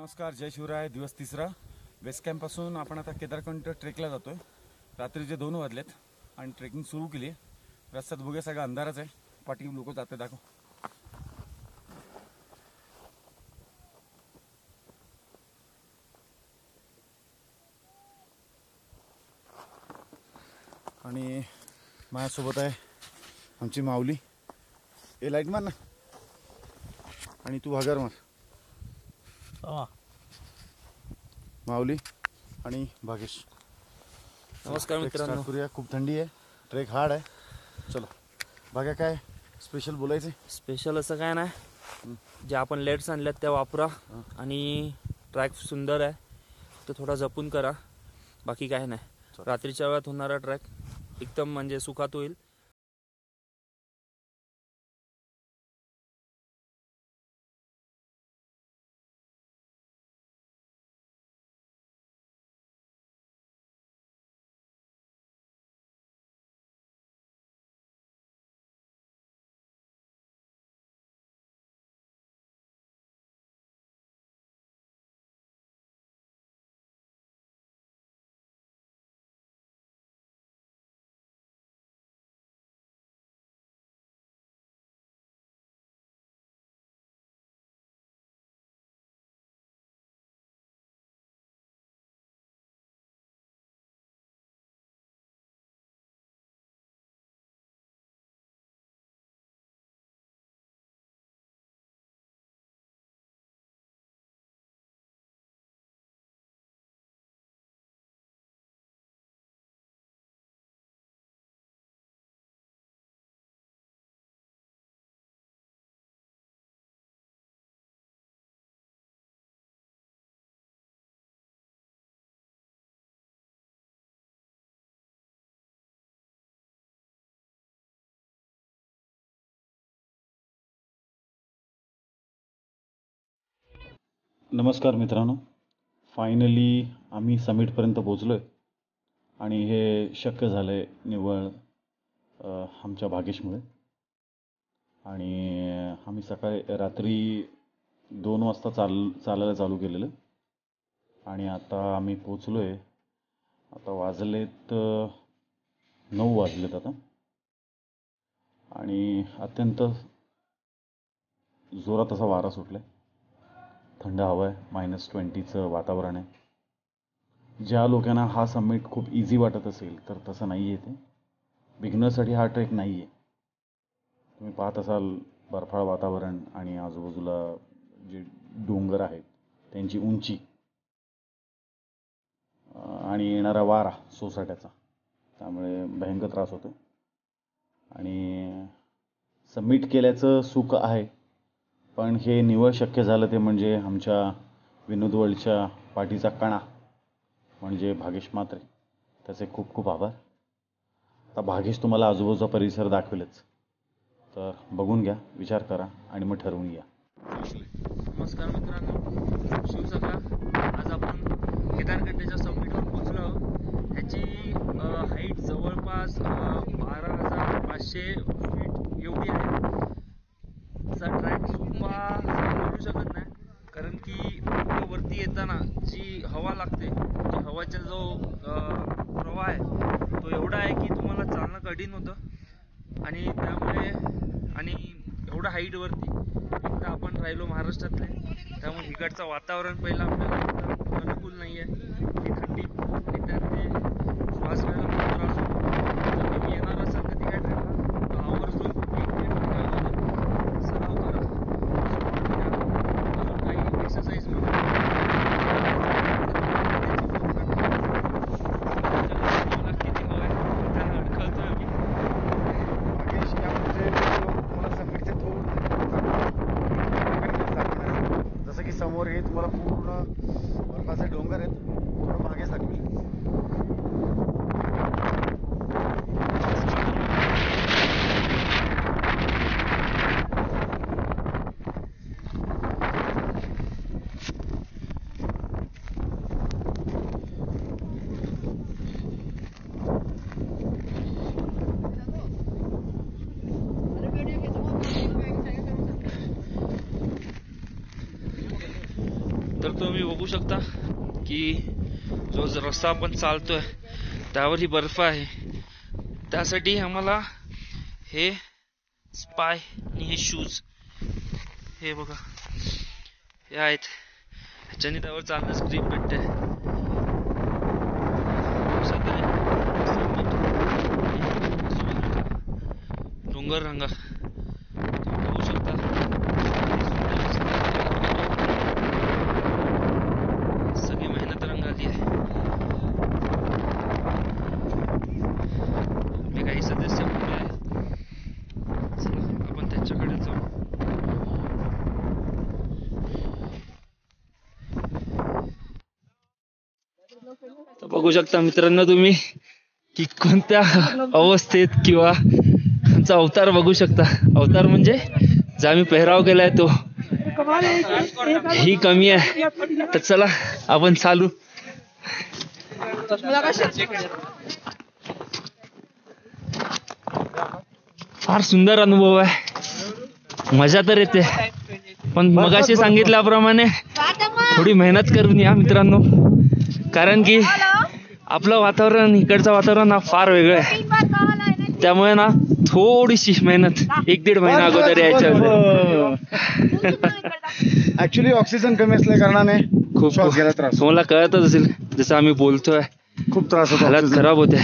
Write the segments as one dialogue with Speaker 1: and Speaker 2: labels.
Speaker 1: नमस्कार, जय शिवराय. दिवस तिसरा. बेस कॅम्पपासून आपण आता केदारखंड ट्रेकला जातोय. रात्रीचे 2 वाजलेत आणि ट्रेकिंग सुरू केली. रस्त्यात बघूया सगळा अंधारच आहे. पाठी लोक जाते दाखव. आणि माझ्यासोबत आहे आमची माऊली. ए लाईट मार ना. आणि तू भागर मार. माऊली आणि भागेश.
Speaker 2: नमस्कार मित्रांनो.
Speaker 1: खूप थंडी आहे, ट्रेक हार्ड आहे. चलो बघा काय स्पेशल बोलायचे.
Speaker 2: स्पेशल असं काय नाही, जे आपण लेट्स आणल्यात त्या वापरा आणि ट्रॅक सुंदर आहे तर थोडा जपून करा. बाकी काय नाही. रात्रीच्या वेळात होणारा ट्रॅक एकदम म्हणजे सुखात होईल.
Speaker 1: नमस्कार मित्रांनो. फायनली आम्ही समिटपर्यंत पोहोचलो आहे आणि हे शक्य झालं आहे निव्वळ आमच्या भागेशमुळे. आणि आम्ही रात्री 2 वाजता चालायला चालू केलेलं आणि आता आम्ही पोचलो आहे. आता वाजलेत 9 वाजलेत आता आणि अत्यंत जोरात असा वारा सुटला आहे. थंड हवा आहे. -20चं वातावरण आहे. ज्या लोकांना हा समिट खूप इझी वाटत असेल तर तसं नाही आहे. ते बिगिनरसाठी हा ट्रेक नाही आहे. तुम्ही पाहत असाल बर्फाळ वातावरण आणि आजूबाजूला जे डोंगर आहेत त्यांची उंची आणि येणारा वारा सोसाट्याचा, त्यामुळे भयंकर त्रास होतो. आणि समिट केल्याचं सुख आहे, पण हे निव्वळ शक्य झालं ते म्हणजे आमच्या विनोद वर्ल्डच्या पाठीचा कणा म्हणजे भागेश म्हात्रे. त्याचे खूप खूप आभार. आता भागेश तुम्हाला आजूबाजूचा परिसर दाखवेलच, तर बघून घ्या, विचार करा आणि मग ठरवून घ्या.
Speaker 2: नमस्कार मित्रांनो. शिव सका. आज आपण केदारखंडाच्या समिटवर पोहोचलो. ह्याची हाईट जवळपास 12,500 फीट एवढी आहे. असा ट्रॅक सोपा बोलू शकत नाही, कारण की वरती येताना जी हवा लागते, म्हणजे हवाचा जो प्रवाह आहे तो एवढा आहे की तुम्हाला चालणं कठीण होतं. आणि त्यामुळे आणि एवढ्या हाईटवरती एकदा आपण राहिलो महाराष्ट्रातले, त्यामुळे इकडचं वातावरण पहिलं आपल्याला अनुकूल नाही आहे. ती थंडी आणि त्यात ते श्वास घ्यायला खूप त्रास होतो. तर तुम्ही येणार असाल कधी या ट्रेकला आवर्जून सराव करा. अजून काही एक्सरसाइज
Speaker 1: समोर हे तुम्हाला पूर्ण बर्फाचे डोंगर आहेत. थोडं मागे दाखवेल.
Speaker 2: तुम्ही बघू शकता की जो रस्ता आपण चालतोय त्यावर ही बर्फ आहे. त्यासाठी आम्हाला हे स्पाय आणि हे शूज हे बघा हे आहेत. ह्याच्याने त्यावर चालण्यास ग्रीप भेटते. डोंगर रंगा तुम्ही बघू शकता. सगळी मेहनत रंगाली आहे. आपले काही सदस्य पुढे आहेत. चला आपण त्यांच्याकडे जाऊ. तर बघू शकता मित्रांनो तुम्ही की कोणत्या अवस्थेत किंवा आमचा अवतार बघू शकता. अवतार म्हणजे जो आम्ही पेहराव केलाय तो ही कमी आहे. तर चला आपण चालू. फार सुंदर अनुभव आहे. मजा तर येते पण मगाशी सांगितल्याप्रमाणे थोडी मेहनत करून या मित्रांनो. कारण की आपलं वातावरण इकडचं वातावरण हा फार वेगळं आहे. त्यामुळे ना थोडीशी मेहनत 1-1.5 महिना अगोदर यायच्या
Speaker 1: ऍक्च्युली ऑक्सिजन कमी असल्या कारणाने
Speaker 2: खूप
Speaker 1: श्वास घ्यायला त्रास.
Speaker 2: तुम्हाला कळतच असेल जसं आम्ही बोलतोय
Speaker 1: खूप त्रास होतो.
Speaker 2: हालत खराब होते.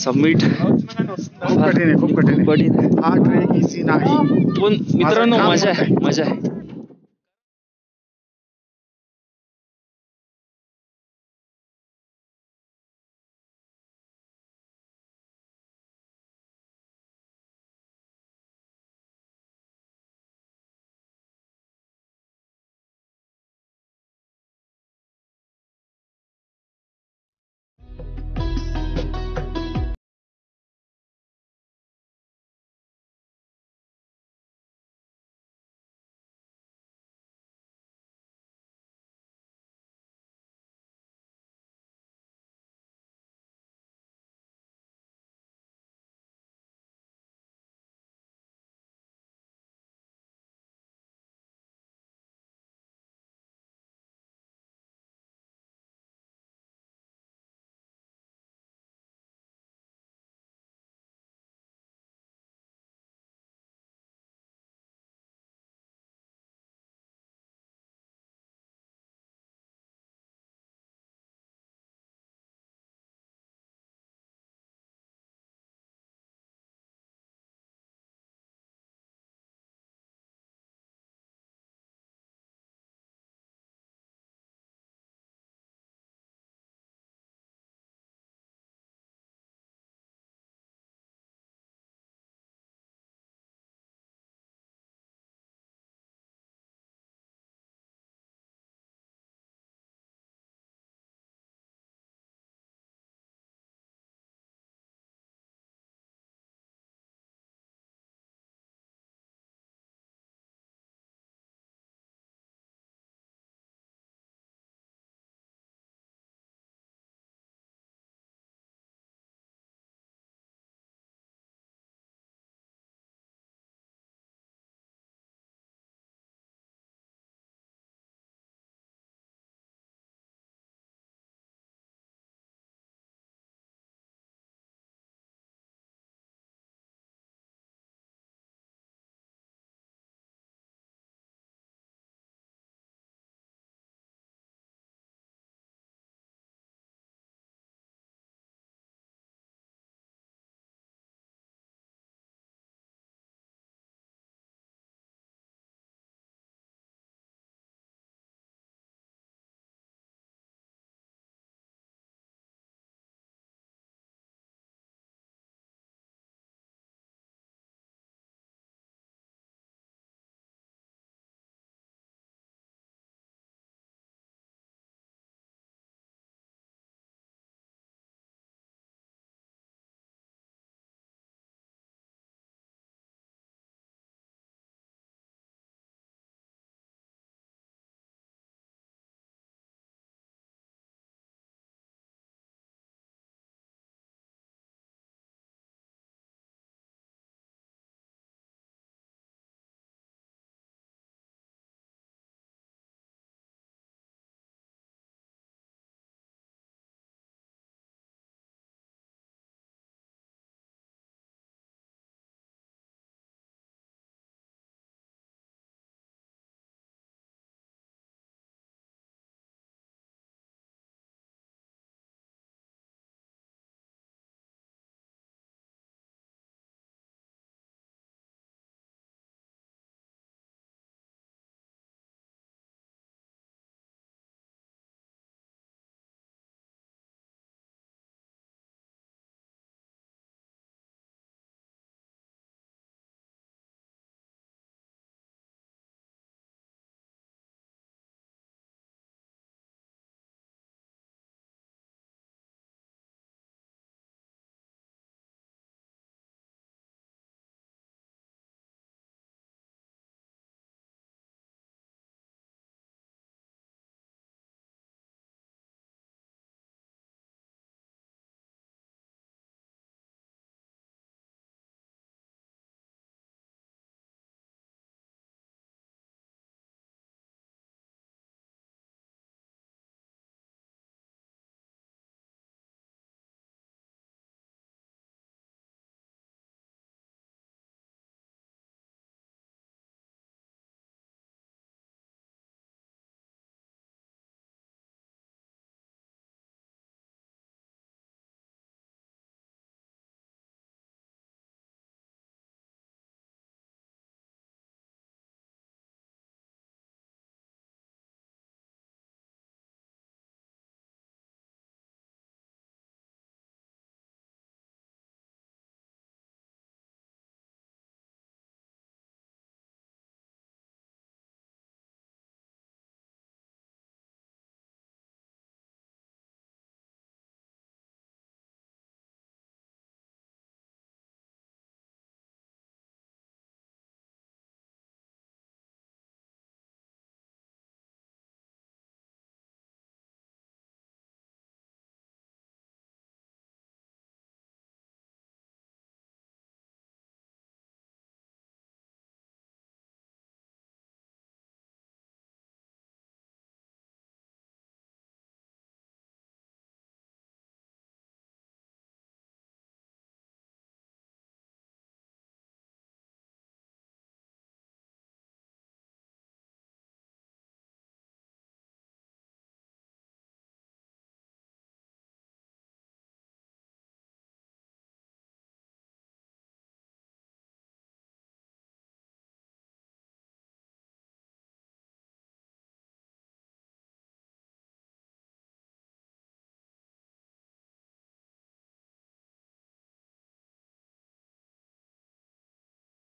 Speaker 2: सबमिट
Speaker 1: खूप कठीण आहे.
Speaker 2: कठीण आहे.
Speaker 1: हा ट्रेक इझी नाही.
Speaker 2: पण मित्रांनो
Speaker 1: माझं काम
Speaker 2: मजा आहे
Speaker 1: होतंय.
Speaker 2: मजा आहे.